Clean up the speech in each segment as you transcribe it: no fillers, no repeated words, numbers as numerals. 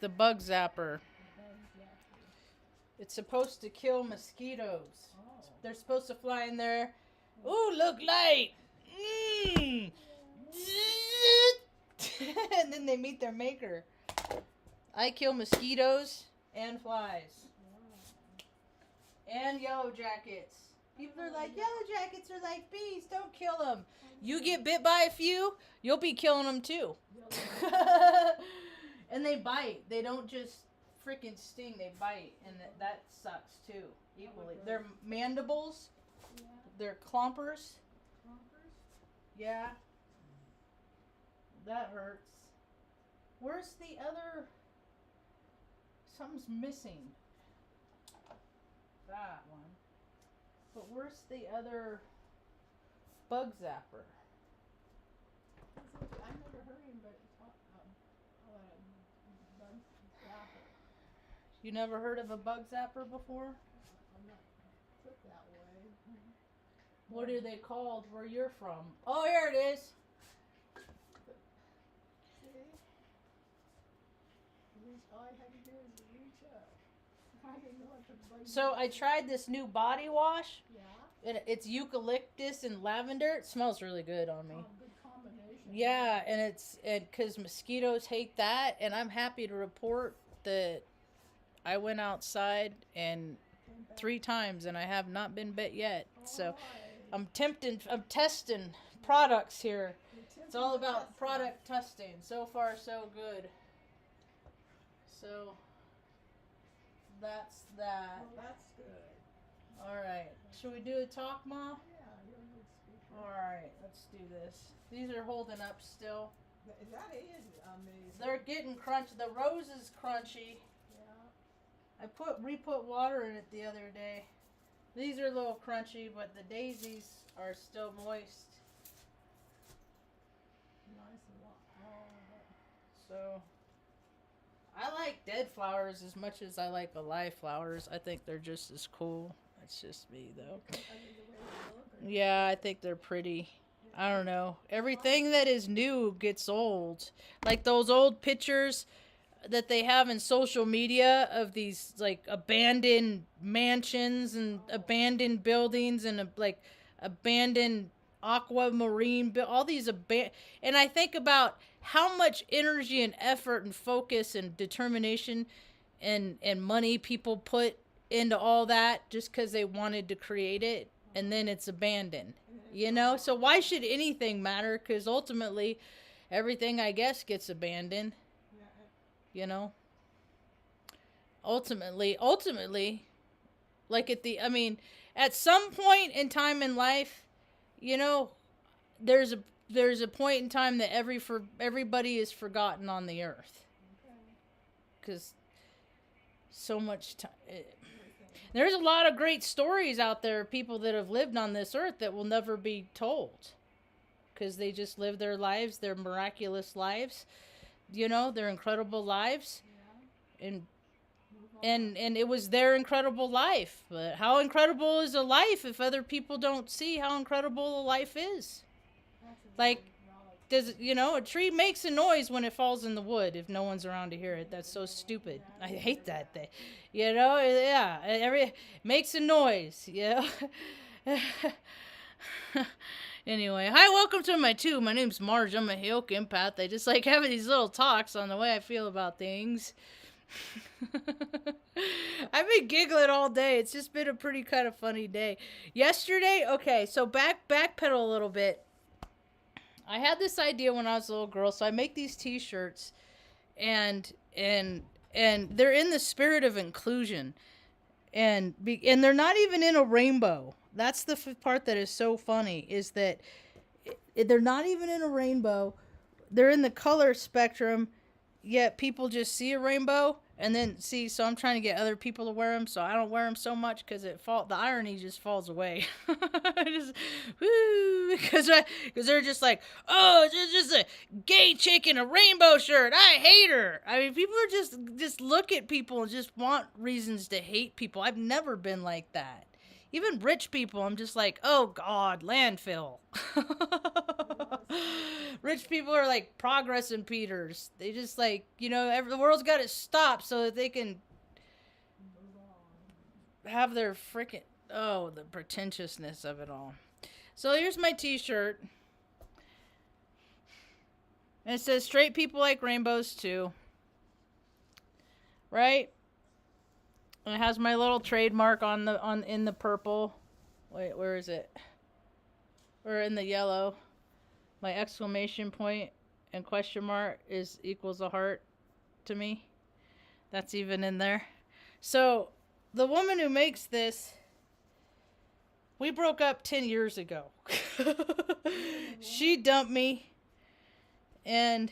The bug zapper. It's supposed to kill mosquitoes. They're supposed to fly in there. Ooh, look light. And then they meet their maker. I kill mosquitoes and flies. And yellow jackets. People are like, yellow jackets are like bees. Don't kill them. You get bit by a few, you'll be killing them too. And they bite. They don't just freaking sting. They bite. And that sucks too. Equally. They're mandibles. They're clompers. Yeah. That hurts. Where's the other? Something's missing. That one. But where's the other bug zapper? I never heard anybody talk about a bug zapper. You never heard of a bug zapper before? I'm not put that way. What are they called where you're from? Oh, here it is. See? All I had to do is reach up. I didn't know what the bug So I tried this new body wash. Yeah? It's eucalyptus and lavender. It smells really good on me. Oh, good combination. Yeah, and because mosquitoes hate that, and I'm happy to report that I went outside and 3 times and I have not been bit yet. So I'm testing products here. It's all about product testing. So far, so good. So that's that. Well, that's good. All right. Should we do a talk, Ma? Yeah, you're a good speaker. All right. Let's do this. These are holding up still. That is amazing. They're getting crunchy. The rose is crunchy. Yeah. I re-put water in it the other day. These are a little crunchy, but the daisies are still moist. Nice and long. So I like dead flowers as much as I like alive flowers. I think they're just as cool. That's just me, though. I think the way they look. Yeah, I think they're pretty. I don't know. Everything that is new gets old. Like those old pictures that they have in social media of these like abandoned mansions and abandoned buildings and like abandoned aquamarine, all these and I think about how much energy and effort and focus and determination and money people put into all that just because they wanted to create it, and then it's abandoned, you know. So why should anything matter? Because ultimately everything, I guess, gets abandoned, you know. Ultimately like at some point in time in life, you know, there's a point in time that everybody is forgotten on the earth, because so much time. There's a lot of great stories out there of people that have lived on this earth that will never be told, because they just live their lives, their miraculous lives, you know, their incredible lives, and it was their incredible life. But how incredible is a life if other people don't see how incredible a life is? Like, a tree makes a noise when it falls in the wood if no one's around to hear it. That's so stupid. I hate that thing. It makes a noise, Anyway, hi, welcome to my tube. My name's Marge. I'm a Heyoka empath. I just like having these little talks on the way I feel about things. I've been giggling all day. It's just been a pretty kind of funny day. Yesterday, okay, so backpedal a little bit. I had this idea when I was a little girl, so I make these t-shirts, and they're in the spirit of inclusion, and they're not even in a rainbow. That's the part that is so funny, is that they're not even in a rainbow. They're in the color spectrum, yet people just see a rainbow and then see. So I'm trying to get other people to wear them, so I don't wear them so much because the irony just falls away. Because they're just like, oh, it's just a gay chick in a rainbow shirt. I hate her. I mean, people are just look at people and just want reasons to hate people. I've never been like that. Even rich people, I'm just like, oh God, landfill. Rich people are like progress impeders. They just like, the world's got to stop so that they can have their freaking, oh, the pretentiousness of it all. So here's my t-shirt. And it says straight people like rainbows too. Right? And it has my little trademark in the purple. Wait, where is it? Or in the yellow. My exclamation point and question mark equals a heart to me. That's even in there. So the woman who makes this, we broke up 10 years ago. She dumped me. And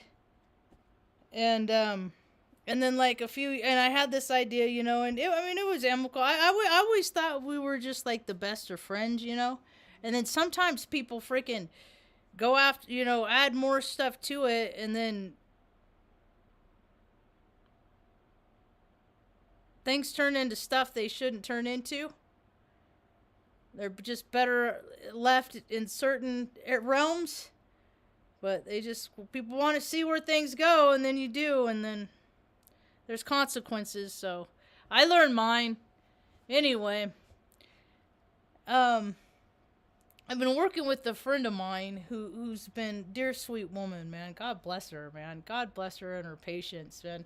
then like and I had this idea, and it was amicable. I always thought we were just like the best of friends, and then sometimes people freaking go after, add more stuff to it, and then things turn into stuff they shouldn't turn into. They're just better left in certain realms, but people want to see where things go, and then you do, and then there's consequences. So I learned mine. Anyway, I've been working with a friend of mine who's been dear sweet woman, man. God bless her, man. God bless her and her patience, man.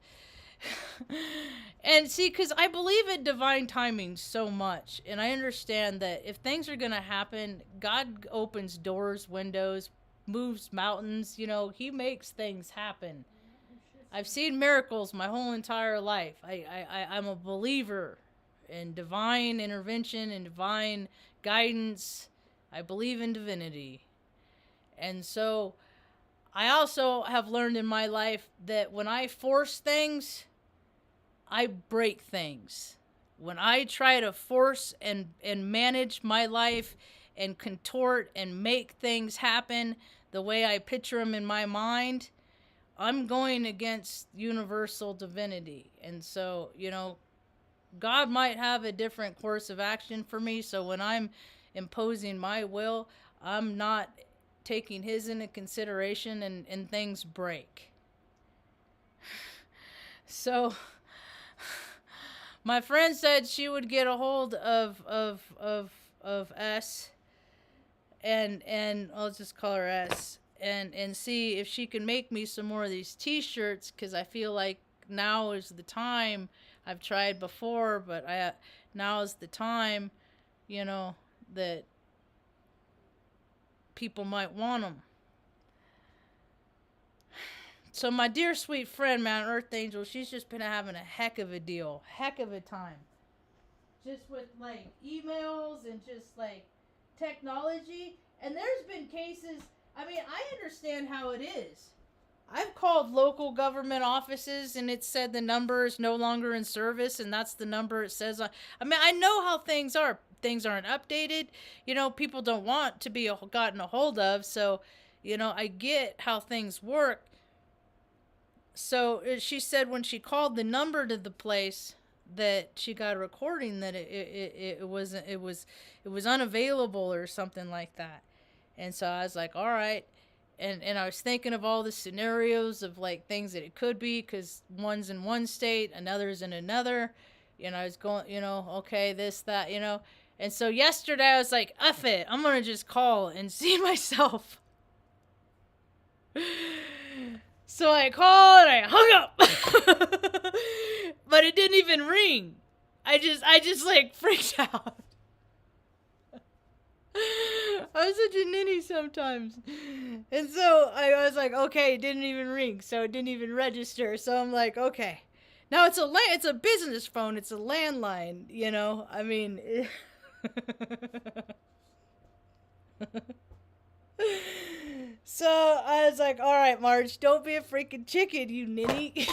And see, because I believe in divine timing so much, and I understand that if things are going to happen, God opens doors, windows, moves mountains, he makes things happen. I've seen miracles my whole entire life. I'm a believer in divine intervention and divine guidance. I believe in divinity. And so I also have learned in my life that when I force things, I break things. When I try to force and manage my life and contort and make things happen the way I picture them in my mind, I'm going against universal divinity. And so, God might have a different course of action for me. So when I'm imposing my will, I'm not taking his into consideration, and things break. So my friend said she would get a hold of S, and I'll just call her S, and see if she can make me some more of these t-shirts, because I feel like now is the time. I've tried before, but now is the time, that people might want them. So my dear sweet friend, man, Earth Angel, she's just been having a heck of a time. Just with like emails and just like technology. And there's been cases, I understand how it is. I've called local government offices and it said the number is no longer in service, and that's the number it says on. I know how things are. Things aren't updated. People don't want to be gotten a hold of. So, I get how things work. So she said when she called the number to the place that she got a recording that it was unavailable or something like that. And so I was like, all right. And I was thinking of all the scenarios of like things that it could be, because one's in one state, another's in another. I was going, okay, this, that, And so yesterday I was like, F it, I'm going to just call and see myself. So I called and I hung up. But it didn't even ring. I just like freaked out. I'm such a ninny sometimes. And so I was like, okay, it didn't even ring, so it didn't even register. So I'm like, okay. Now it's a business phone, it's a landline, So I was like, all right, Marge, don't be a freaking chicken, you ninny.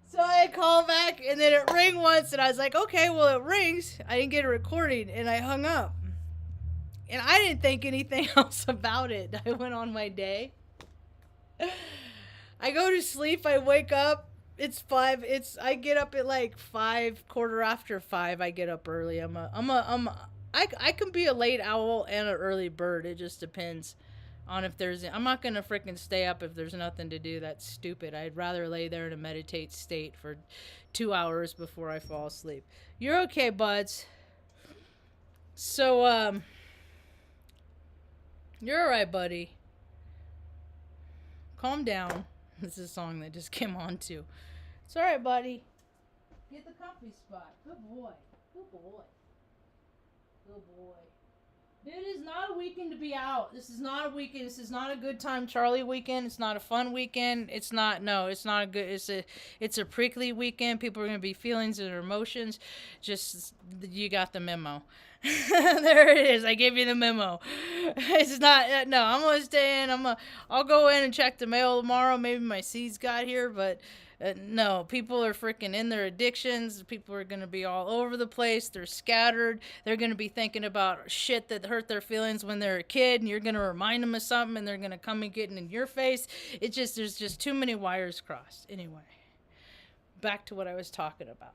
So I called back, and then it rang once, and I was like, okay, well, it rings. I didn't get a recording, and I hung up. And I didn't think anything else about it. I went on my day. I go to sleep, I wake up, it's 5, I get up at like 5, quarter after 5, I get up early. I I can be a late owl and an early bird. It just depends on if there's. I'm not gonna freaking stay up if there's nothing to do. That's stupid. I'd rather lay there in a meditate state for 2 hours before I fall asleep. You're okay, buds. So you're all right, buddy. Calm down. This is a song that just came on too. It's all right, buddy. Get the comfy spot. Good boy. Good boy. Good boy. It is not a weekend to be out. This is not a weekend. This is not a good time Charlie weekend. It's not a fun weekend. It's not a good it's a prickly weekend. People are going to be feelings and emotions. Just you got the memo. There it is. I gave you the memo. It's not no, I'm going to stay in. I'll go in and check the mail tomorrow. Maybe my seeds got here, but no, people are freaking in their addictions. People are going to be all over the place. They're scattered. They're going to be thinking about shit that hurt their feelings when they're a kid, and you're going to remind them of something, and they're going to come and get in your face. There's just too many wires crossed. Anyway, back to what I was talking about.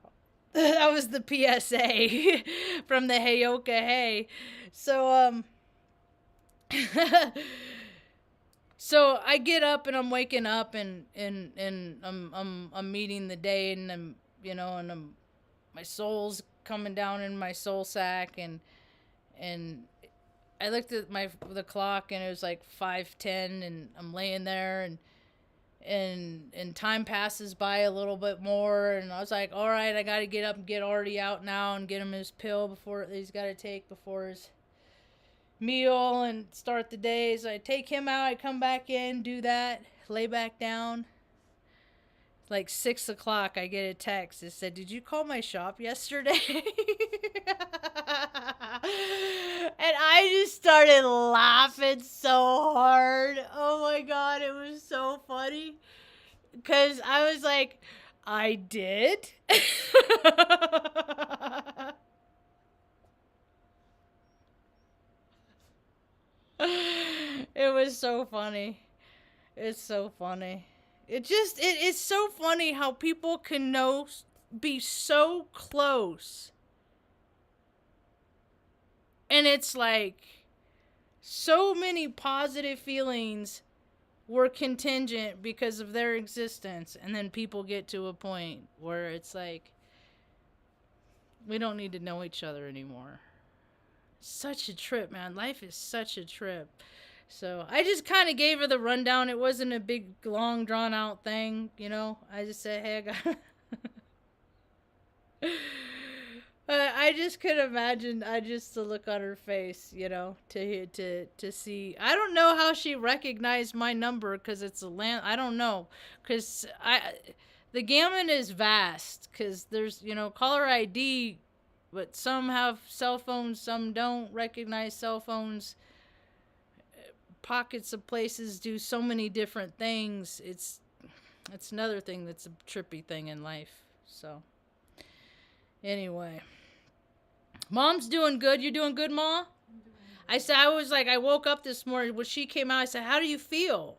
That was the PSA from the Heyoka Hey. So, So I get up and I'm waking up and I'm meeting the day and my soul's coming down in my soul sack and I looked at the clock and it was like 5:10 and I'm laying there and time passes by a little bit more and I was like, all right, I got to get up and get Artie out now and get him his pill before he's got to take before his meal and start the day. So I take him out, I come back in, do that, lay back down. Like 6 o'clock, I get a text. It said, "Did you call my shop yesterday?" And I just started laughing so hard. Oh my God, it was so funny. Because I was like, I did? It was so funny. It's so funny. It's so funny how people can be so close. And it's like so many positive feelings were contingent because of their existence. And then people get to a point where it's like, we don't need to know each other anymore. Such a trip, man. Life is such a trip. So I just kind of gave her the rundown. It wasn't a big, long, drawn out thing, I just said, hey, I got... I just could imagine just the look on her face, to see. I don't know how she recognized my number because it's a land. I don't know because the gamut is vast because there's, caller ID, but some have cell phones, some don't recognize cell phones. Pockets of places do so many different things. It's another thing that's a trippy thing in life. So anyway, Mom's doing good. You doing good, Ma? I woke up this morning when she came out. I said, how do you feel?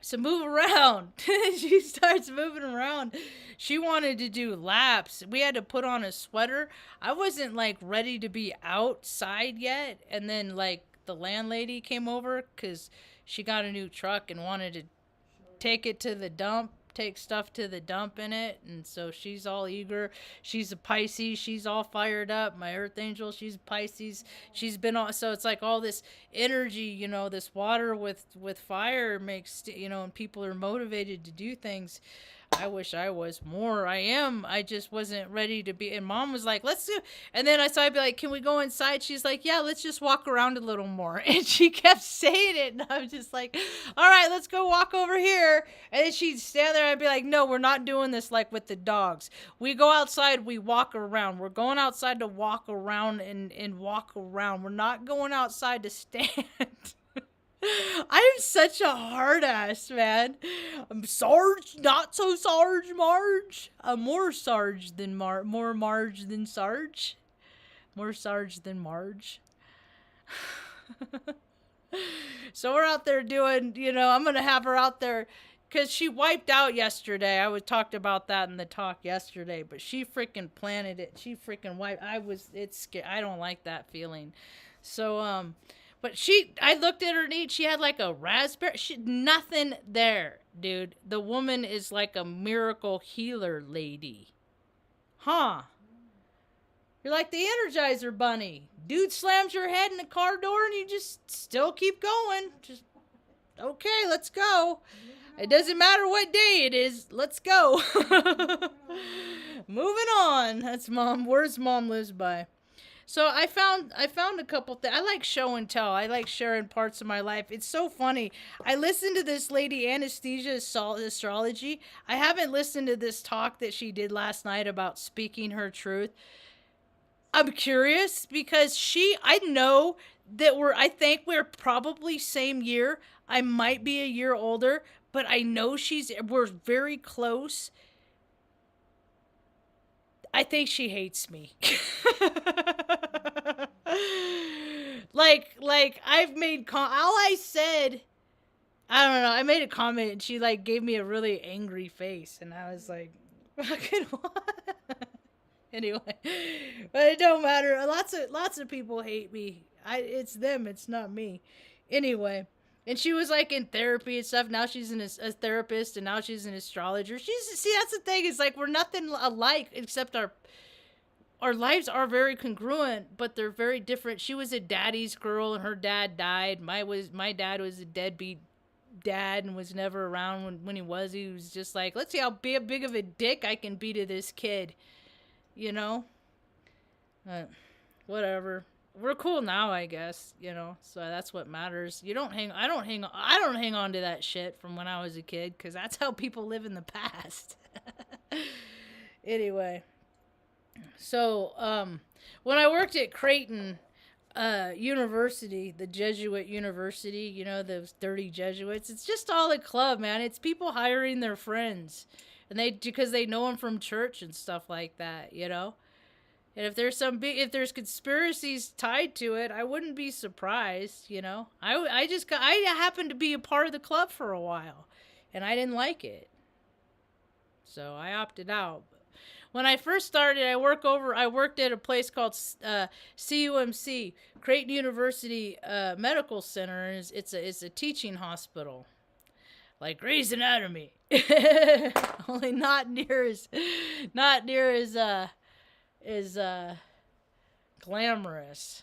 I said, move around. She starts moving around. She wanted to do laps. We had to put on a sweater. I wasn't ready to be outside yet. And then the landlady came over because she got a new truck and wanted to take stuff to the dump in it. And so she's all eager. She's a Pisces. She's all fired up. My earth angel, she's a Pisces. She's been on. So it's like all this energy, this water with fire makes, and people are motivated to do things. I wish I was more. I am. I just wasn't ready to be. And Mom was like, let's do. And then I'd be like, can we go inside? She's like, yeah, let's just walk around a little more. And she kept saying it. And I was just like, all right, let's go walk over here. And then she'd stand there. I'd be like, no, we're not doing this like with the dogs. We go outside. We walk around. We're going outside to walk around and walk around. We're not going outside to stand. I am such a hard ass, man. I'm Sarge, not so Sarge, Marge. I'm more Sarge than more Marge than Sarge. More Sarge than Marge. So we're out there doing, I'm going to have her out there because she wiped out yesterday. I was talked about that in the talk yesterday, but she freaking planted it. She freaking wiped. It's I don't like that feeling. So, but I looked at her need. She had like a raspberry. Nothing there, dude. The woman is like a miracle healer lady. Huh. You're like the Energizer Bunny. Dude slams your head in the car door and you just still keep going. Just, okay, let's go. It doesn't matter what day it is. Let's go. Moving on. That's mom. Words mom lives by. So I found a couple things. I like show and tell. I like sharing parts of my life. It's so funny. I listened to this lady Anesthesia Astrology. I haven't listened to this talk that she did last night about speaking her truth. I'm curious because I know that I think we're probably same year. I might be a year older, but I know we're very close. I think she hates me. like I've made all I said, I don't know. I made a comment and she like gave me a really angry face and I was like, fucking what? Anyway, but it don't matter. Lots of people hate me. It's them. It's not me. Anyway, and she was like in therapy and stuff. Now she's a therapist, and now she's an astrologer. See, that's the thing. It's like we're nothing alike except our lives are very congruent, but they're very different. She was a daddy's girl, and her dad died. My dad was a deadbeat dad and was never around when he was. He was just like, let's see how big of a dick I can be to this kid. You know, whatever. We're cool now, I guess. You know, so that's what matters. I don't hang on to that shit from when I was a kid because that's how people live in the past. Anyway, so when I worked at Creighton University, the Jesuit university, you know, those dirty Jesuits. It's just all a club, man. It's people hiring their friends. And because they know them from church and stuff like that, you know. And if there's conspiracies tied to it, I wouldn't be surprised, you know. I happened to be a part of the club for a while, and I didn't like it, so I opted out. When I first started, I worked at a place called CUMC, Creighton University Medical Center, and it's a teaching hospital. Like Grey's Anatomy. Only not near as glamorous.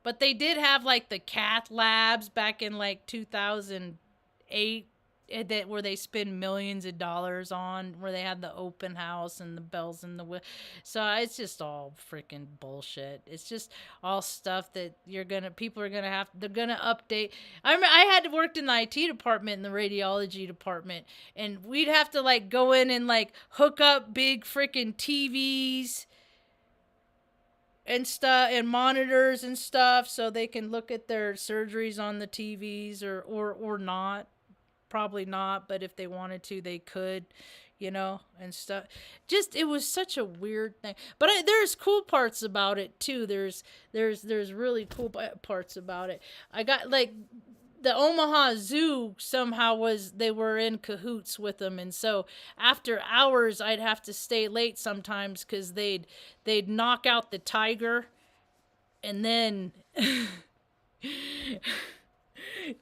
But they did have like the cath labs back in like 2008 where they spend millions of dollars on, where they had the open house and the bells and the so it's just all freaking bullshit. It's just all stuff that people are gonna they're gonna update. I remember I had worked in the IT department, in the radiology department, and we'd have to like go in and like hook up big freaking TVs and stuff and monitors and stuff so they can look at their surgeries on the TVs or not. Probably not, but if they wanted to, they could, you know, and stuff. Just, it was such a weird thing. But there's cool parts about it too. There's really cool parts about it. I got like the Omaha Zoo somehow they were in cahoots with them, and so after hours I'd have to stay late sometimes because they'd knock out the tiger, and then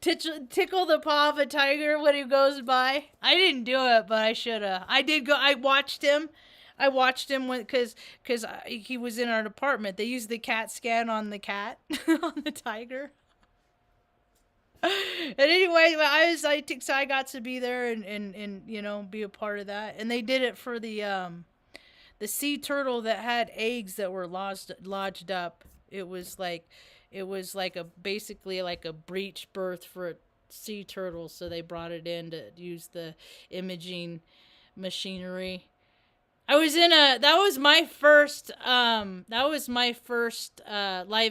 tickle the paw of a tiger when he goes by. I didn't do it, but I should have. I did go. I watched him because he was in our department. They used the CAT scan on the cat on the tiger. And anyway, I got to be there and you know, be a part of that. And they did it for the sea turtle that had eggs that were lodged up. It was basically like a breech birth for a sea turtle, so they brought it in to use the imaging machinery. That was my first live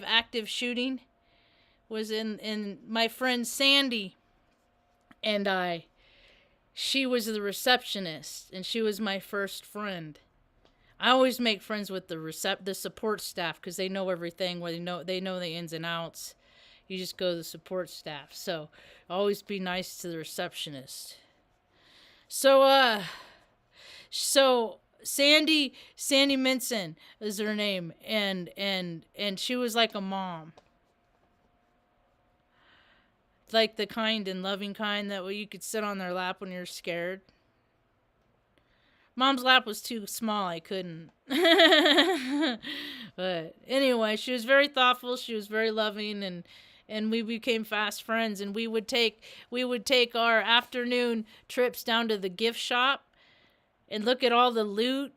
active shooting. Was in my friend Sandy and she was the receptionist, and she was my first friend. I always make friends with the support staff because they know everything. Where they know the ins and outs. You just go to the support staff. So always be nice to the receptionist. So so Sandy Minson is her name, and she was like a mom, like the kind and loving kind that you could sit on their lap when you're scared. Mom's lap was too small, I couldn't. But anyway, she was very thoughtful, she was very loving, and we became fast friends, and we would take our afternoon trips down to the gift shop and look at all the loot,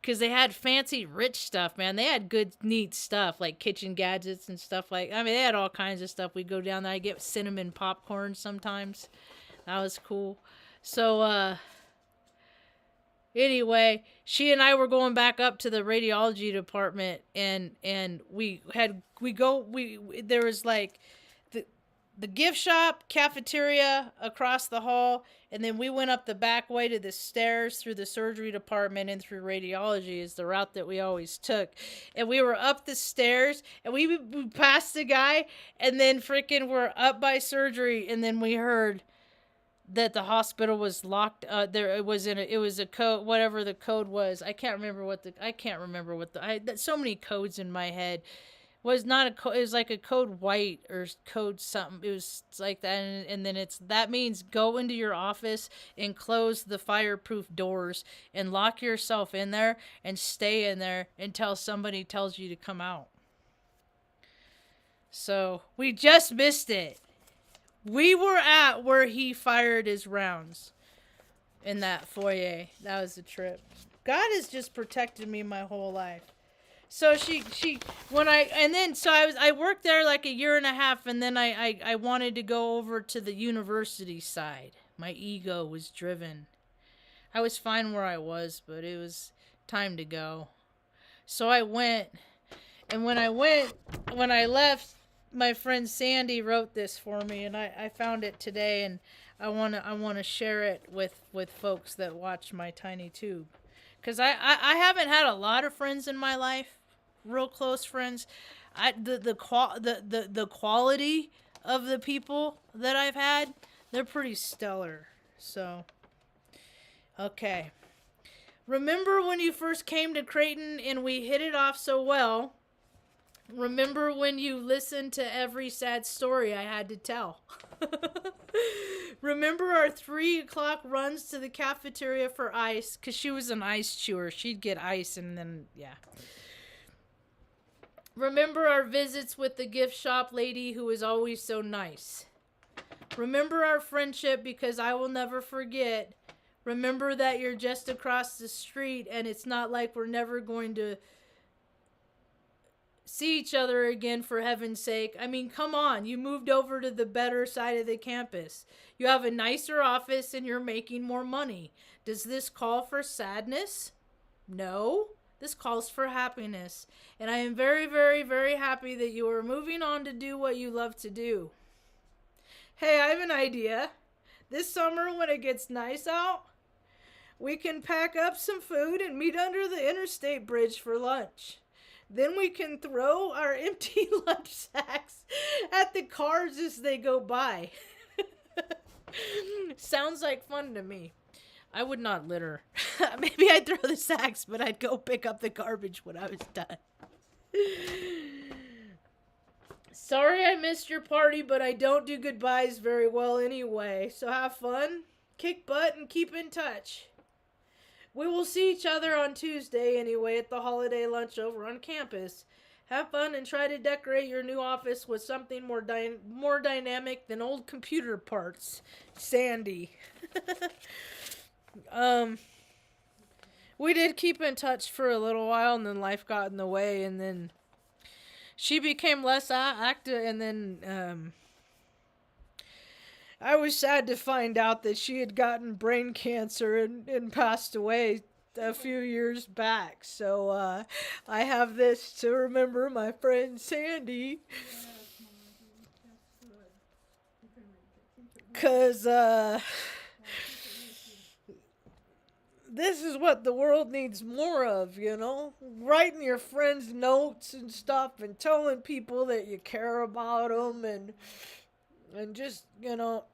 because they had fancy rich stuff, man. They had good neat stuff like kitchen gadgets and stuff. Like, I mean, they had all kinds of stuff. We'd go down there. I get cinnamon popcorn sometimes. That was cool. So anyway, she and I were going back up to the radiology department, and there was like the gift shop, cafeteria across the hall, and then we went up the back way to the stairs through the surgery department and through radiology is the route that we always took. And we were up the stairs, and we passed the guy, and then freaking we're up by surgery, and then we heard that the hospital was locked. It was a code, whatever the code was. I can't remember what so many codes in my head. Was not a code. It was like a code white or code something. It was like that, and then that means go into your office and close the fireproof doors and lock yourself in there and stay in there until somebody tells you to come out. So we just missed it. We were at where he fired his rounds in that foyer. That was the trip. God has just protected me my whole life. So I worked there like a year and a half, and then I wanted to go over to the university side. My ego was driven. I was fine where I was, but it was time to go. So I went, and when I left, my friend Sandy wrote this for me, and I found it today, and I wanna share it with folks that watch my tiny tube, because I haven't had a lot of friends in my life, real close friends. The quality of the people that I've had, they're pretty stellar. So, okay. Remember when you first came to Creighton and we hit it off so well? Remember when you listened to every sad story I had to tell? Remember our 3 o'clock runs to the cafeteria for ice? Because she was an ice chewer. She'd get ice and then, yeah. Remember our visits with the gift shop lady who was always so nice. Remember our friendship, because I will never forget. Remember that you're just across the street, and it's not like we're never going to see each other again, for heaven's sake. I mean, come on. You moved over to the better side of the campus. You have a nicer office and you're making more money. Does this call for sadness? No. This calls for happiness. And I am very, very, very happy that you are moving on to do what you love to do. Hey, I have an idea. This summer, when it gets nice out, we can pack up some food and meet under the interstate bridge for lunch. Then we can throw our empty lunch sacks at the cars as they go by. Sounds like fun to me. I would not litter. Maybe I'd throw the sacks, but I'd go pick up the garbage when I was done. Sorry I missed your party, but I don't do goodbyes very well anyway. So have fun, kick butt, and keep in touch. We will see each other on Tuesday anyway at the holiday lunch over on campus. Have fun and try to decorate your new office with something more dynamic than old computer parts. Sandy. We did keep in touch for a little while, and then life got in the way, and then she became less active, and then I was sad to find out that she had gotten brain cancer and passed away a few years back. So I have this to remember my friend Sandy. Because this is what the world needs more of, you know? Writing your friends notes and stuff and telling people that you care about them and just, you know,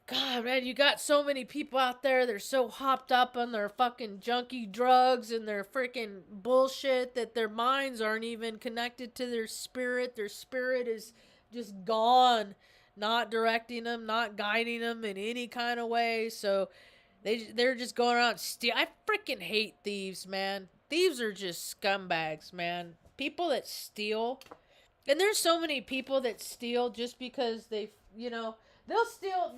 God, man, you got so many people out there. They're so hopped up on their fucking junkie drugs and their freaking bullshit that their minds aren't even connected to their spirit. Their spirit is just gone, not directing them, not guiding them in any kind of way. So they're just going around and steal. I freaking hate thieves, man. Thieves are just scumbags, man. People that steal, and there's so many people that steal just because they, they'll steal.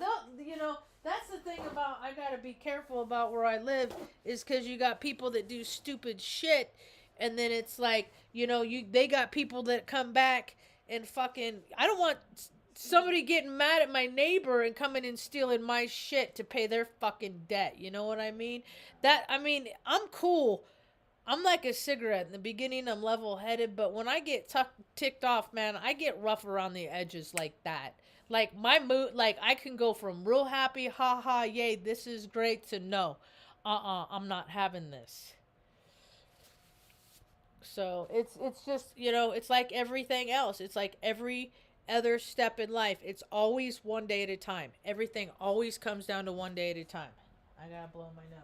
That's the thing about, I gotta be careful about where I live, is because you got people that do stupid shit, and then it's like, they got people that come back and fucking, I don't want somebody getting mad at my neighbor and coming and stealing my shit to pay their fucking debt. You know what I mean? I'm cool. I'm like a cigarette. In the beginning, I'm level-headed, but when I get ticked off, man, I get rough around the edges like that. Like, my mood, like, I can go from real happy, ha ha, yay, this is great, to no, I'm not having this. So, it's just, it's like everything else. It's like every other step in life. It's always one day at a time. Everything always comes down to one day at a time. I gotta blow my nose.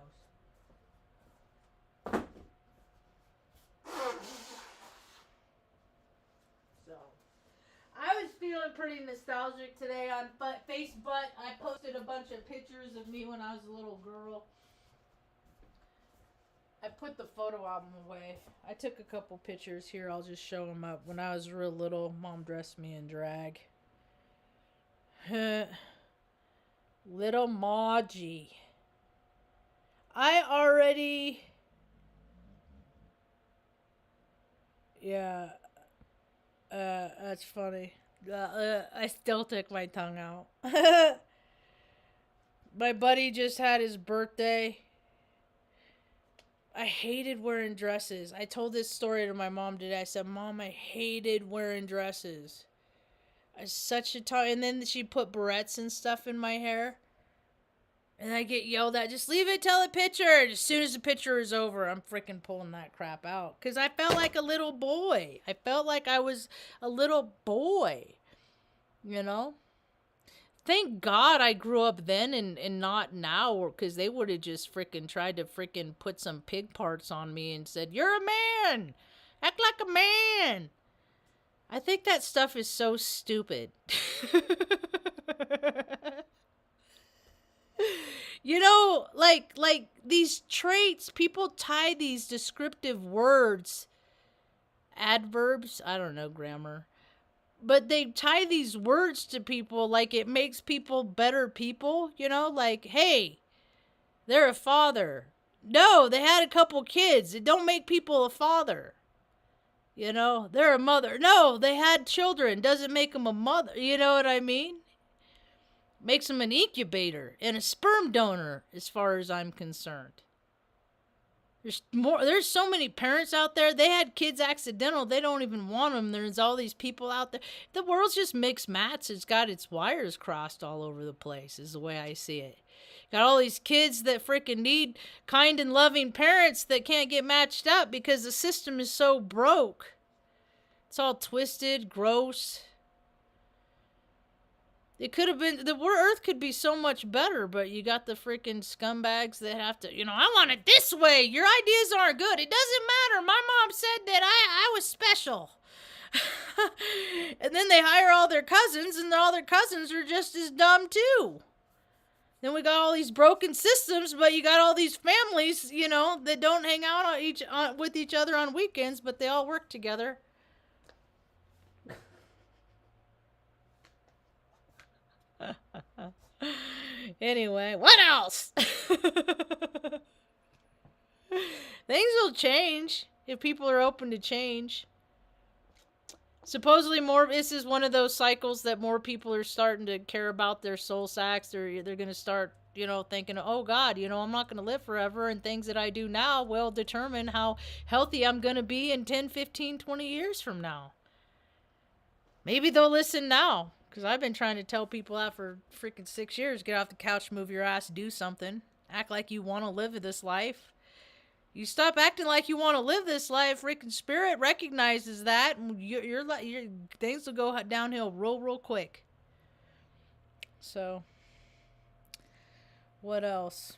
So, I was feeling pretty nostalgic today on Facebook. I posted a bunch of pictures of me when I was a little girl. I put the photo album away. I took a couple pictures here. I'll just show them up. When I was real little, Mom dressed me in drag. Little Marge. I already... Yeah. That's funny. I still took my tongue out. My buddy just had his birthday. I hated wearing dresses. I told this story to my mom today. I said, Mom, I hated wearing dresses. I was such a time. And then she put barrettes and stuff in my hair. And I get yelled at, just leave it till the picture. And as soon as the picture is over, I'm freaking pulling that crap out. Because I felt like a little boy. I felt like I was a little boy. Thank God I grew up then and not now, because they would have just freaking tried to freaking put some pig parts on me and said, you're a man. Act like a man. I think that stuff is so stupid. Like these traits, people tie these descriptive words, adverbs, I don't know grammar, but they tie these words to people like it makes people better people, like, hey, they're a father. No, they had a couple kids. It don't make people a father. They're a mother. No, they had children. Doesn't make them a mother. You know what I mean? Makes them an incubator and a sperm donor, as far as I'm concerned. There's so many parents out there. They had kids accidental. They don't even want them. There's all these people out there. The world's just mixed match. It's got its wires crossed all over the place, is the way I see it. Got all these kids that freaking need kind and loving parents that can't get matched up because the system is so broke. It's all twisted, gross. It could have been, the earth could be so much better, but you got the freaking scumbags that have to, I want it this way. Your ideas aren't good. It doesn't matter. My mom said that I was special. And then they hire all their cousins, and all their cousins are just as dumb too. Then we got all these broken systems, but you got all these families, that don't hang out with each other on weekends, but they all work together. Anyway, what else? Things will change if people are open to change. Supposedly this is one of those cycles that more people are starting to care about their soul sacs. They're going to start, thinking, oh God, I'm not going to live forever, and things that I do now will determine how healthy I'm going to be in 10, 15, 20 years from now. Maybe they'll listen now. Because I've been trying to tell people that for freaking 6 years. Get off the couch, move your ass, do something. Act like you want to live this life. You stop acting like you want to live this life, freaking spirit recognizes that. And your things will go downhill real quick. So, What else?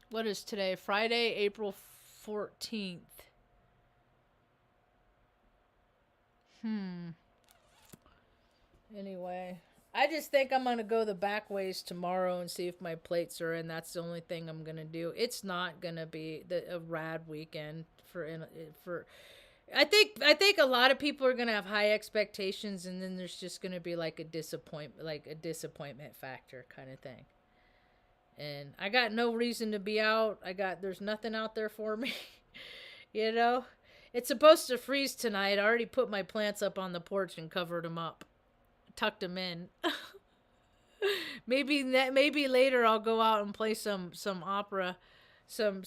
What is today? Friday, April 14th. Anyway, I just think I'm going to go the back ways tomorrow and see if my plates are in. That's the only thing I'm going to do. It's not going to be a rad weekend for I think a lot of people are going to have high expectations, and then there's just going to be like a disappointment factor kind of thing. And I got no reason to be out. There's nothing out there for me. You know, it's supposed to freeze tonight. I already put my plants up on the porch and covered them up, tucked them in. Maybe later I'll go out and play some opera, some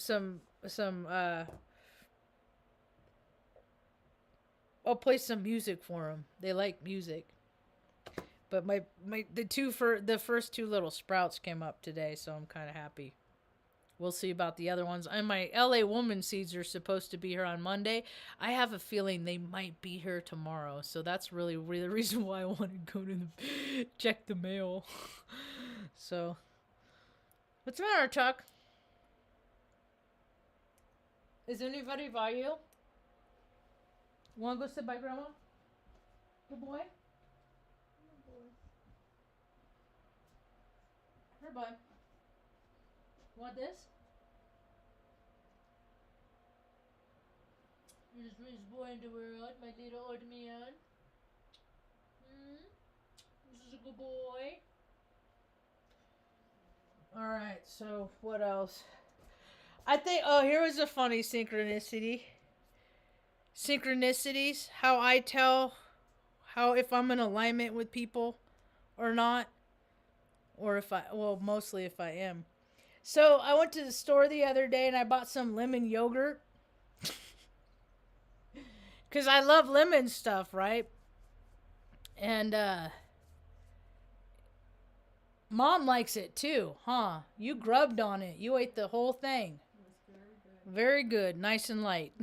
I'll play some music for them. They like music. But the first two little sprouts came up today, so I'm kind of happy. We'll see about the other ones. And my LA woman seeds are supposed to be here on Monday. I have a feeling they might be here tomorrow, so that's really the reason why I want to go to check the mail. So, what's the matter, Chuck? Is anybody by you? Want to go sit by Grandma? Good boy? Here, bud. Want this? You're the sweetest boy in the world, my little old man. This is a good boy. Alright, so what else? I think, here was a funny synchronicity. Synchronicities, how I tell if I'm in alignment with people or not. Or mostly if I am. So I went to the store the other day and I bought some lemon yogurt. Because I love lemon stuff, right? And Mom likes it too, huh? You grubbed on it. You ate the whole thing. It was very good. Very good. Nice and light.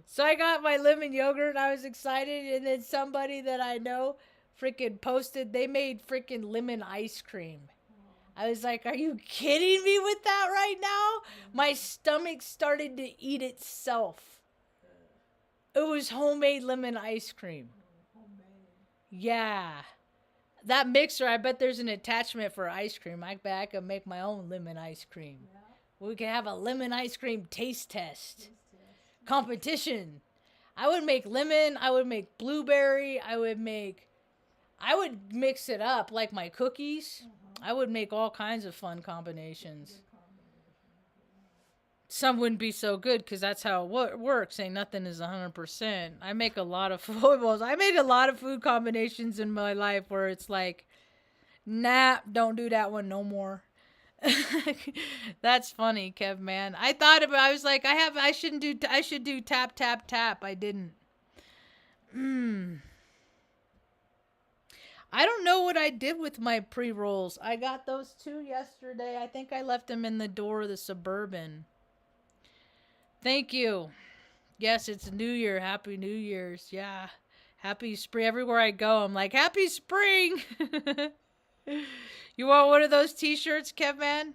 So I got my lemon yogurt and I was excited. And then somebody that I know freaking posted, they made freaking lemon ice cream. I was like, are you kidding me with that right now? My stomach started to eat itself. It was homemade lemon ice cream. Yeah. That mixer, I bet there's an attachment for ice cream. I bet I could make my own lemon ice cream. We could have a lemon ice cream taste test. Competition. I would make lemon. I would make blueberry. I would mix it up like my cookies. I would make all kinds of fun combinations. Some wouldn't be so good because that's how it works. Ain't nothing is 100%. I make a lot of food combinations in my life where it's like, nah, don't do that one no more. That's funny, Kev, man. I was like, I should do tap, tap, tap. I didn't. I don't know what I did with my pre-rolls. I got those 2 yesterday. I think I left them in the door of the Suburban. Thank you. Yes, it's New Year. Happy New Year's. Yeah. Happy spring. Everywhere I go, I'm like, happy spring. You want one of those t-shirts, Kevman?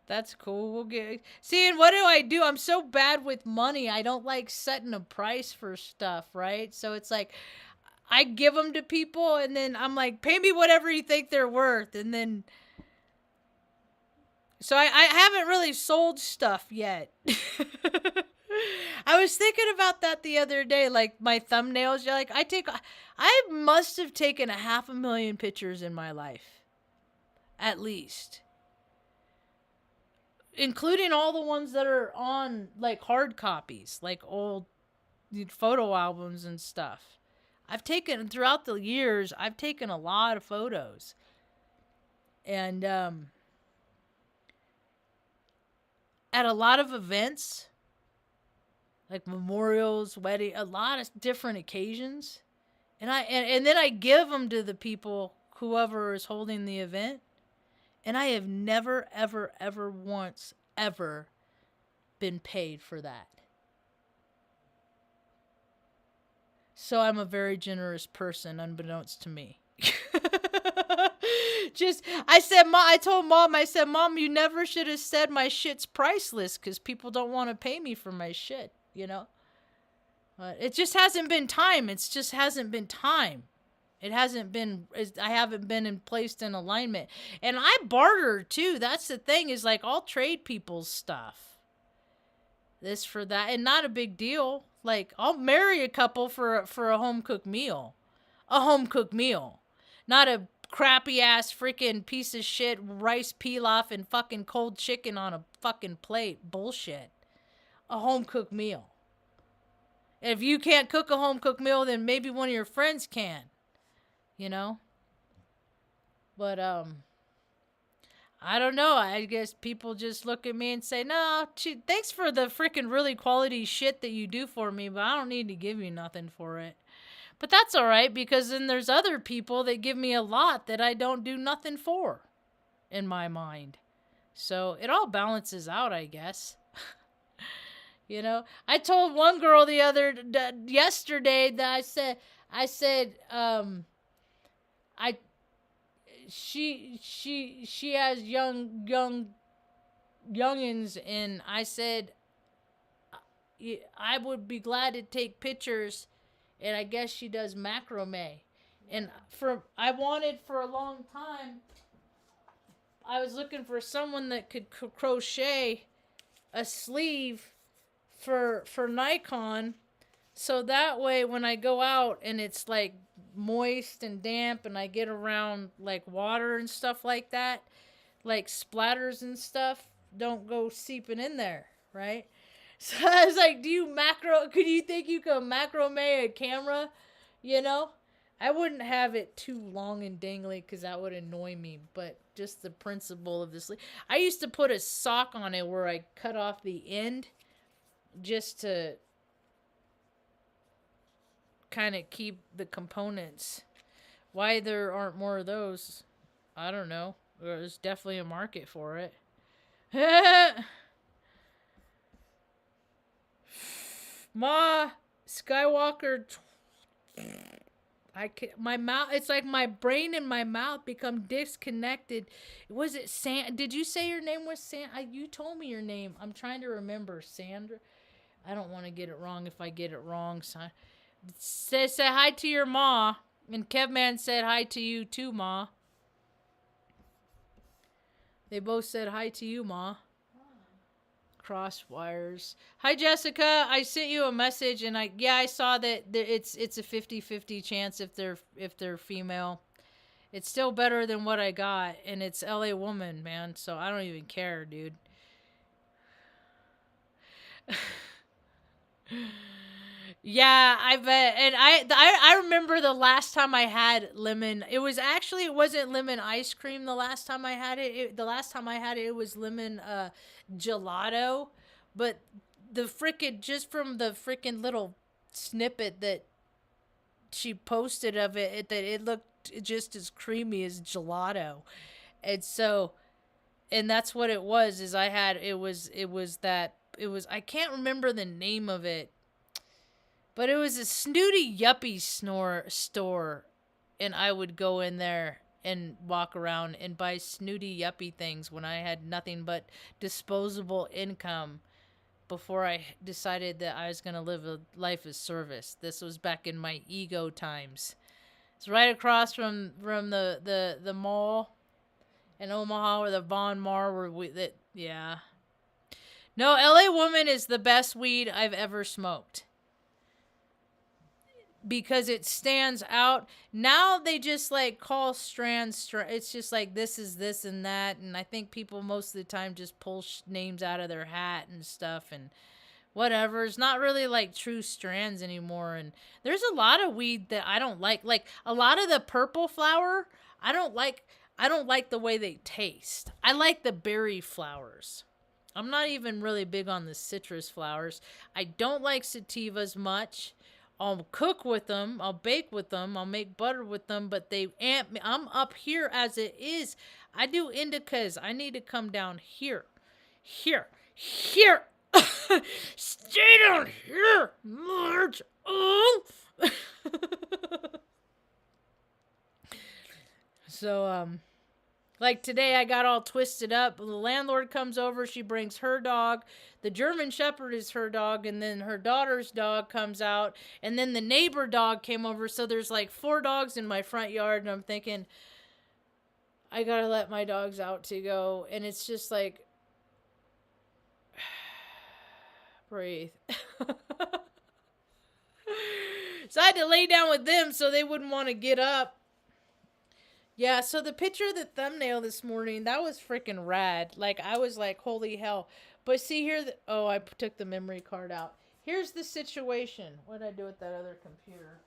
That's cool. We'll get. See, and what do? I'm so bad with money. I don't like setting a price for stuff, right? So it's like, I give them to people, and then I'm like, pay me whatever you think they're worth, and then. So I haven't really sold stuff yet. I was thinking about that the other day, like my thumbnails. You're like, I must have taken 500,000 pictures in my life, at least, including all the ones that are on like hard copies, like old photo albums and stuff. Throughout the years, I've taken a lot of photos, and at a lot of events, like memorials, wedding, a lot of different occasions. And then I give them to the people, whoever is holding the event. And I have never, ever, ever once, ever been paid for that. So I'm a very generous person, unbeknownst to me. Just, I told Mom, I said, Mom, you never should have said my shit's priceless because people don't want to pay me for my shit, you know? But it just hasn't been time. It's just hasn't been time. It hasn't been, I haven't been placed in alignment. And I barter too. That's the thing, is like, I'll trade people's stuff. This for that. And not a big deal. Like, I'll marry a couple for a home cooked meal. A home cooked meal. Not a crappy ass freaking piece of shit rice pilaf and fucking cold chicken on a fucking plate. Bullshit. A home cooked meal. If you can't cook a home cooked meal, then maybe one of your friends can. You know? But, I don't know. I guess people just look at me and say, no, thanks for the freaking really quality shit that you do for me, but I don't need to give you nothing for it. But that's all right, because then there's other people that give me a lot that I don't do nothing for, in my mind. So it all balances out, I guess. You know, I told one girl yesterday that she has youngins, and I said I would be glad to take pictures, and I guess she does macrame. And I wanted for a long time, I was looking for someone that could crochet a sleeve for Nikon, so that way when I go out and it's like moist and damp and I get around like water and stuff like that, like splatters and stuff don't go seeping in there, right? So I was like, could you think you could macrame a camera? You know? I wouldn't have it too long and dangly because that would annoy me, but just the principle of this. I used to put a sock on it where I cut off the end just to kind of keep the components. Why there aren't more of those, I don't know. There's definitely a market for it. Ma, Skywalker. My mouth, it's like my brain and my mouth become disconnected. Was it did you say your name was you told me your name. I'm trying to remember. Sandra. I don't want to get it wrong. If I get it wrong, say hi to your ma. And Kevman said hi to you too, ma. They both said hi to you, ma. Crosswires. Hi, Jessica. I sent you a message, and I saw that it's a 50-50 chance if they're female. It's still better than what I got, and it's LA woman, man. So I don't even care, dude. Yeah, I bet. And I remember the last time I had lemon. It wasn't lemon ice cream the last time I had it. The last time I had it, it was lemon gelato. But just from the freaking little snippet that she posted of it, that it looked just as creamy as gelato. And so, and that's what it was, is I can't remember the name of it. But it was a snooty yuppie store, and I would go in there and walk around and buy snooty yuppie things when I had nothing but disposable income before I decided that I was going to live a life of service. This was back in my ego times. It's right across from the mall in Omaha, where the Von Mar yeah. No, LA Woman is the best weed I've ever smoked. Because it stands out. Now they just like call strands. It's just like this is this and that. And I think people most of the time just pull names out of their hat and stuff and whatever. It's not really like true strands anymore. And there's a lot of weed that I don't like. Like a lot of the purple flower, I don't like the way they taste. I like the berry flowers. I'm not even really big on the citrus flowers. I don't like sativas much. I'll cook with them. I'll bake with them. I'll make butter with them. But they amp me. I'm up here as it is. I do indicas. I need to come down here. Here. Stay down here, Marge. Oh. So, Like today, I got all twisted up. The landlord comes over. She brings her dog. The German Shepherd is her dog. And then her daughter's dog comes out. And then the neighbor dog came over. So there's like 4 dogs in my front yard. And I'm thinking, I got to let my dogs out to go. And it's just like, breathe. So I had to lay down with them so they wouldn't want to get up. Yeah, so the picture of the thumbnail this morning, that was freaking rad. Like, I was like, holy hell. But see here, oh, I took the memory card out. Here's the situation. What did I do with that other computer?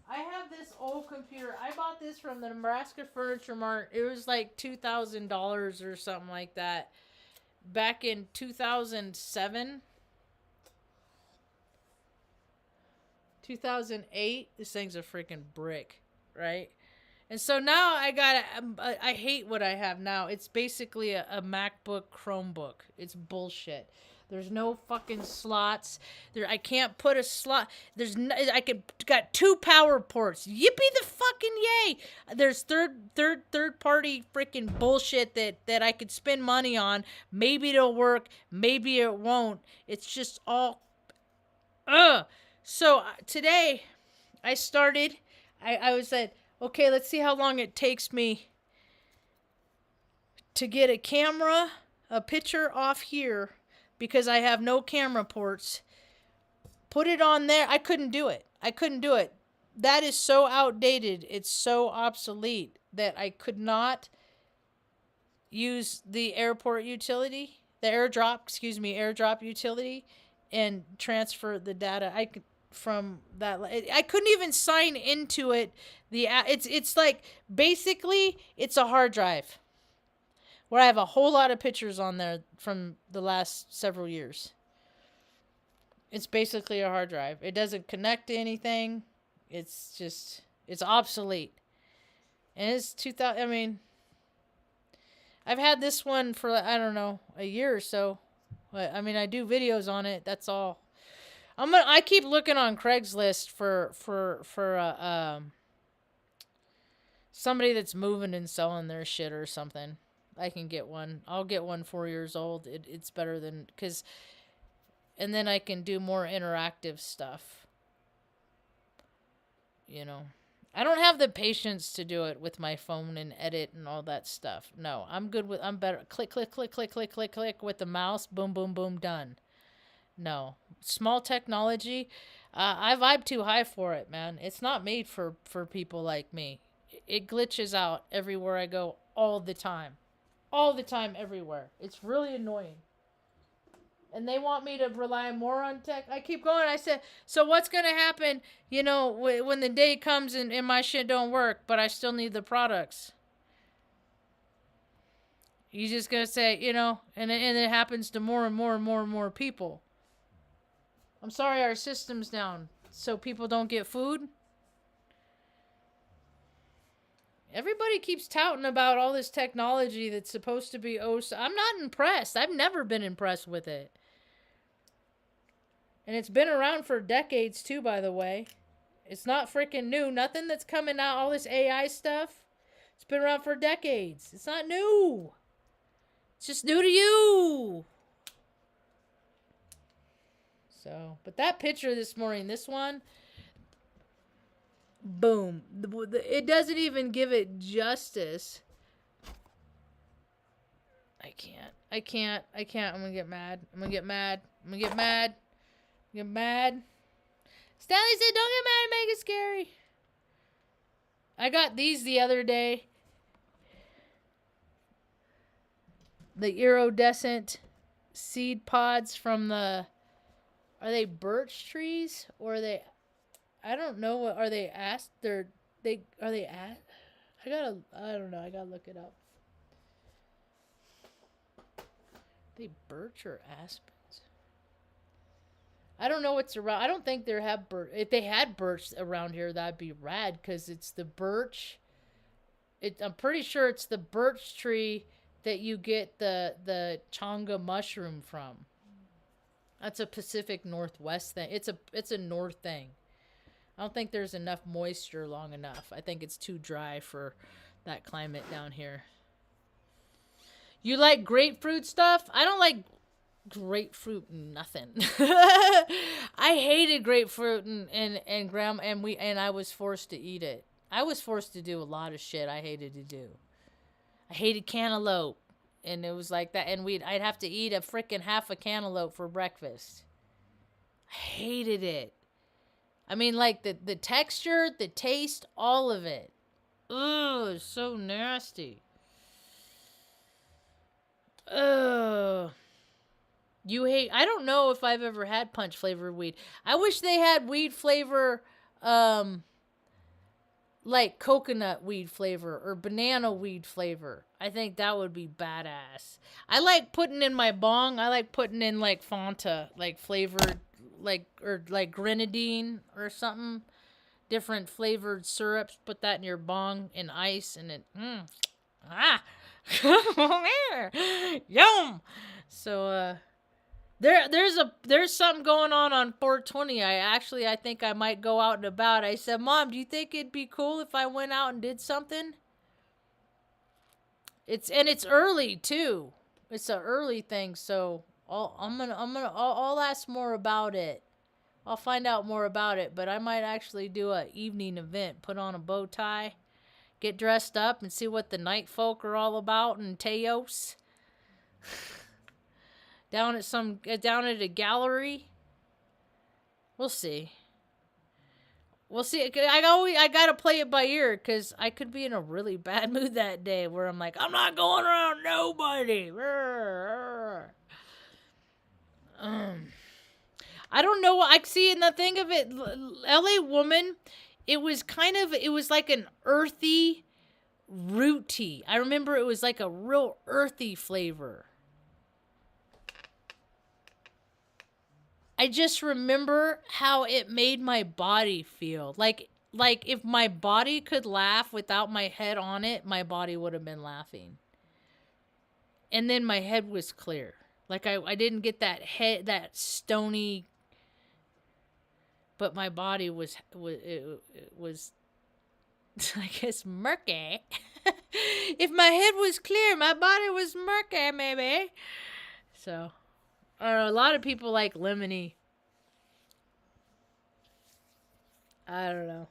I have this old computer. I bought this from the Nebraska Furniture Mart. It was like $2,000 or something like that. Back in 2007. 2008. This thing's a freaking brick, right? And so now I hate what I have now. It's basically a MacBook Chromebook. It's bullshit. There's no fucking slots. I can't put a slot. Got 2 power ports. Yippee the fucking yay. There's third party freaking bullshit that I could spend money on. Maybe it'll work. Maybe it won't. It's just all, So today I started, I was at, okay, let's see how long it takes me to get a picture off here, because I have no camera ports. Put it on there. I couldn't do it. That is so outdated. It's so obsolete that I could not use the airdrop utility and transfer the data. From that, I couldn't even sign into it. It's like, basically it's a hard drive where I have a whole lot of pictures on there from the last several years. It's basically a hard drive. It doesn't connect to anything. It's obsolete. And it's 2000. I mean, I've had this one for, I don't know, a year or so. But I mean, I do videos on it. That's all. I keep looking on Craigslist for somebody that's moving and selling their shit or something. I can get one. I'll get one 4 years old. It's better than, and then I can do more interactive stuff. You know, I don't have the patience to do it with my phone and edit and all that stuff. No, I'm better. Click, click, click, click, click, click, click with the mouse. Boom, boom, boom, done. No. Small technology, I vibe too high for it, man. It's not made for people like me. It glitches out everywhere I go all the time. All the time, everywhere. It's really annoying. And they want me to rely more on tech. I keep going. I said, so what's going to happen, when the day comes and my shit don't work, but I still need the products? You just going to say, and it happens to more and more and more and more people. I'm sorry, our system's down, so people don't get food. Everybody keeps touting about all this technology that's supposed to be I'm not impressed. I've never been impressed with it. And it's been around for decades too, by the way. It's not freaking new. Nothing that's coming out, all this AI stuff, it's been around for decades. It's not new. It's just new to you. So, but that picture this morning, this one, boom. It doesn't even give it justice. I can't. I'm gonna get mad. Get mad. Stanley said, don't get mad and make it scary. I got these the other day. The iridescent seed pods from the, are they birch trees or are they, I don't know, what are they? I don't know, I gotta look it up. Are they birch or aspens? I don't know what's around. I don't think they have birch. If they had birch around here, that'd be rad, because it's the birch. I'm pretty sure it's the birch tree that you get the chonga mushroom from. That's a Pacific Northwest thing. It's a north thing. I don't think there's enough moisture long enough. I think it's too dry for that climate down here. You like grapefruit stuff? I don't like grapefruit nothing. I hated grapefruit and grandma and I was forced to eat it. I was forced to do a lot of shit I hated to do. I hated cantaloupe, and it was like that, and I'd have to eat a freaking half a cantaloupe for breakfast. I hated it. I mean, like the texture, the taste, all of it. Ugh, it's so nasty. Ugh. You hate. I don't know if I've ever had punch flavored weed. I wish they had weed flavor, like coconut weed flavor or banana weed flavor. I think that would be badass. I like putting in my bong. I like putting in like Fanta, like flavored, like or like grenadine or something. Different flavored syrups. Put that in your bong in ice, and it yum. So there's something going on 420. I think I might go out and about. I said, Mom, do you think it'd be cool if I went out and did something? It's early too. It's an early thing, so I'll ask more about it. I'll find out more about it, but I might actually do a evening event, put on a bow tie, get dressed up, and see what the night folk are all about in Taos. down at a gallery. We'll see. We'll see. I gotta play it by ear because I could be in a really bad mood that day where I'm like, I'm not going around nobody. I don't know. I see in the thing of it, LA Woman. It was like an earthy, rooty. I remember it was like a real earthy flavor. I just remember how it made my body feel. Like if my body could laugh without my head on it, my body would have been laughing. And then my head was clear. Like I didn't get that stony, but my body was I guess murky. If my head was clear, my body was murky, maybe. So I don't know, a lot of people like lemony. I don't know.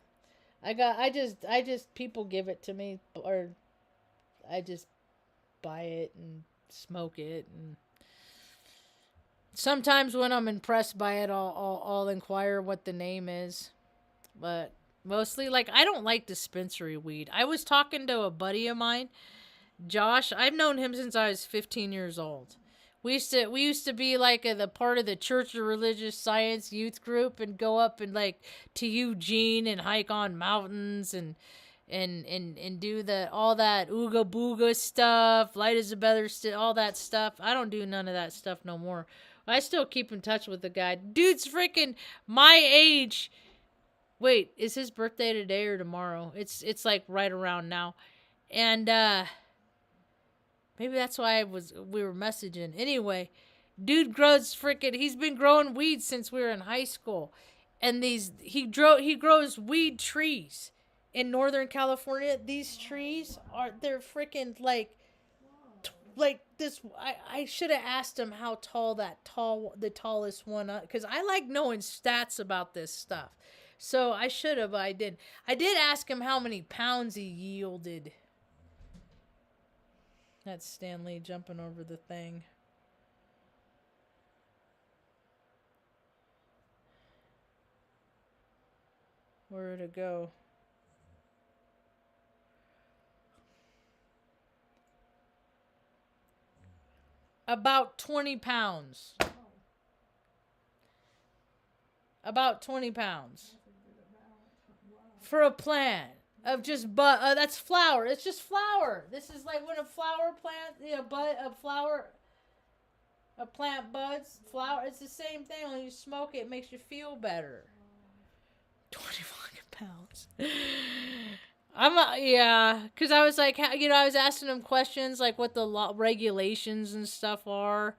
I just people give it to me, or I just buy it and smoke it, and sometimes when I'm impressed by it, I'll inquire what the name is, but mostly like I don't like dispensary weed. I was talking to a buddy of mine, Josh. I've known him since I was 15 years old. We used to be like the part of the Church of Religious Science youth group and go up and like to Eugene and hike on mountains and do all that ooga booga stuff, light as a feather, all that stuff. I don't do none of that stuff no more. I still keep in touch with the guy. Dude's freaking my age. Wait, is his birthday today or tomorrow? It's like right around now. And maybe that's why we were messaging. Anyway, dude he's been growing weed since we were in high school. And he grows weed trees in Northern California. These trees they're freaking like this. I should have asked him how tall the tallest one, because I like knowing stats about this stuff. So I should have, I did ask him how many pounds he yielded. That's Stanley jumping over the thing. Where'd it go? About 20 pounds. About 20 pounds. For a plant. Of just that's flower. It's just flower. This is like when a flower plant, a plant buds, flower. It's the same thing. When you smoke it, it makes you feel better. 20 fucking pounds. Because I was like, I was asking them questions like what the regulations and stuff are.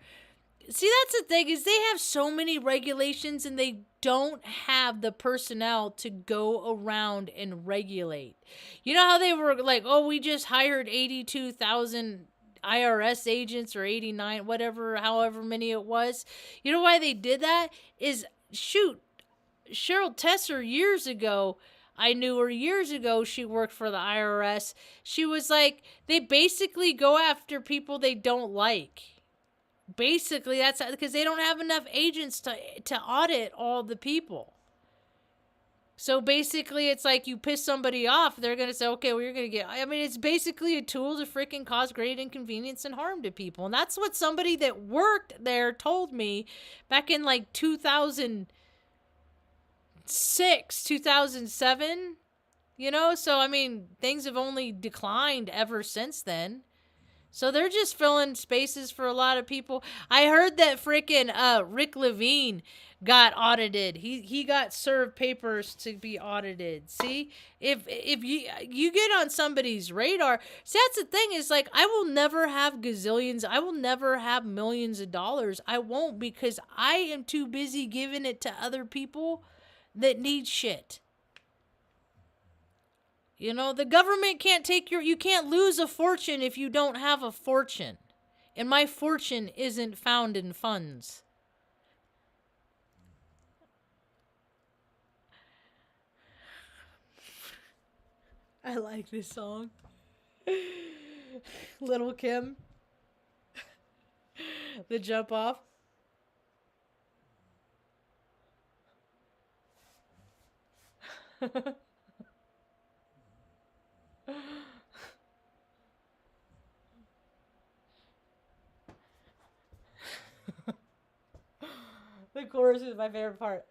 See, that's the thing, is they have so many regulations and they don't have the personnel to go around and regulate. You know how they were like, oh, we just hired 82,000 IRS agents or 89, whatever, however many it was. You know why they did that? Is, shoot, Cheryl Tesser years ago, I knew her years ago, she worked for the IRS. She was like, they basically go after people they don't like. Basically, that's because they don't have enough agents to audit all the people. So basically, it's like you piss somebody off, they're going to say, okay, well, you're going to get... I mean, it's basically a tool to freaking cause great inconvenience and harm to people. And that's what somebody that worked there told me back in like 2006, 2007. You know, so I mean, things have only declined ever since then. So they're just filling spaces for a lot of people. I heard that freaking Rick Levine got audited. He got served papers to be audited. See, if you get on somebody's radar, see, that's the thing, is like, I will never have gazillions. I will never have millions of dollars. I won't, because I am too busy giving it to other people that need shit. You know, the government can't take you can't lose a fortune if you don't have a fortune. And my fortune isn't found in funds. I like this song. Little Kim. The jump off. The chorus is my favorite part.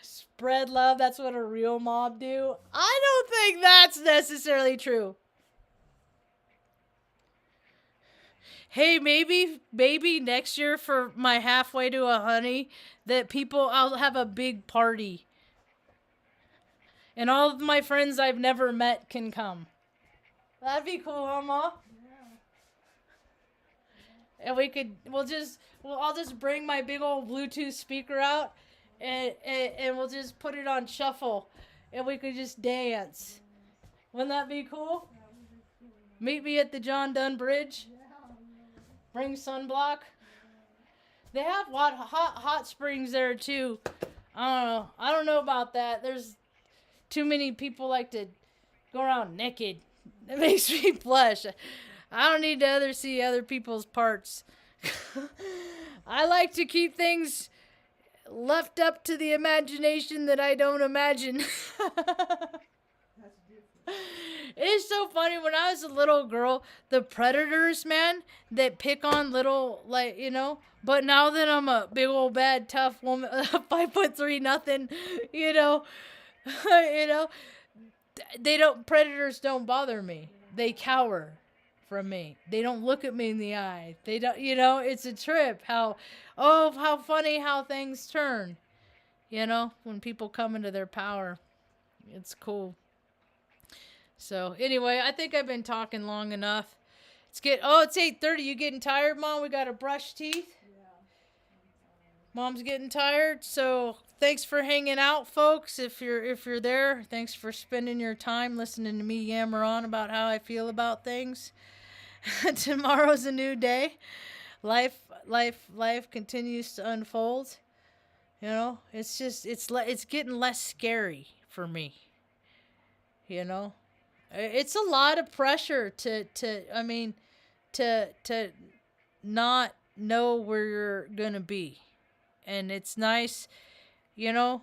Spread love, that's what a real mob do. I don't think that's necessarily true. Hey, maybe next year for my halfway to a honey, that I'll have a big party. And all of my friends I've never met can come. That'd be cool, huh, Ma? And I'll just bring my big old Bluetooth speaker out, and we'll just put it on shuffle, and we could just dance. Wouldn't that be cool? Meet me at the John Dunn Bridge. Bring sunblock. They have hot springs there too. I don't know about that. There's too many people like to go around naked. It makes me blush. I don't need to see other people's parts. I like to keep things left up to the imagination that I don't imagine. It's so funny. When I was a little girl, the predators, man, that pick on little, like, you know, but now that I'm a big old bad tough woman, 5'3" nothing, you know, predators don't bother me. They cower from me. They don't look at me in the eye. They don't, it's a trip how funny how things turn, when people come into their power. It's cool. So anyway, I think I've been talking long enough. It's 8:30. You getting tired, Mom? We got to brush teeth. Yeah. Mom's getting tired. So thanks for hanging out, folks. If you're there, thanks for spending your time listening to me yammer on about how I feel about things. Tomorrow's a new day. Life continues to unfold. It's just it's getting less scary for me. It's a lot of pressure to not know where you're gonna be, and it's nice, to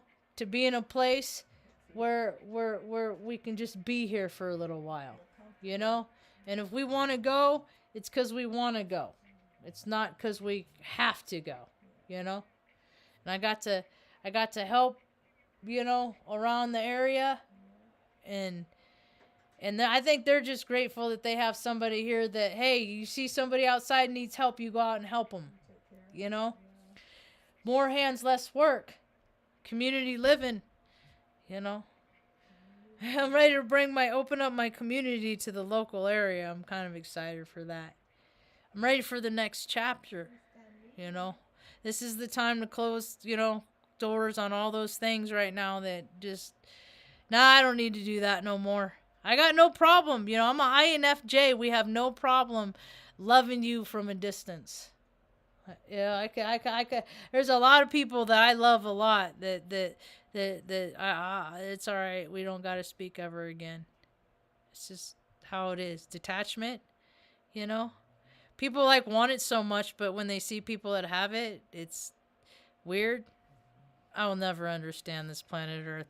be in a place where we can just be here for a little while, and if we want to go, it's because we want to go. It's not because we have to go, And I got to help, around the area, and I think they're just grateful that they have somebody here that, hey, you see somebody outside needs help, you go out and help them, More hands, less work. Community living, I'm ready to open up my community to the local area. I'm kind of excited for that. I'm ready for the next chapter, This is the time to close, doors on all those things right now that just, I don't need to do that no more. I got no problem. You know, I'm an INFJ. We have no problem loving you from a distance. Yeah, I can. There's a lot of people that I love a lot. It's all right. We don't got to speak ever again. It's just how it is. Detachment. You know, people like want it so much, but when they see people that have it, it's weird. I will never understand this planet Earth.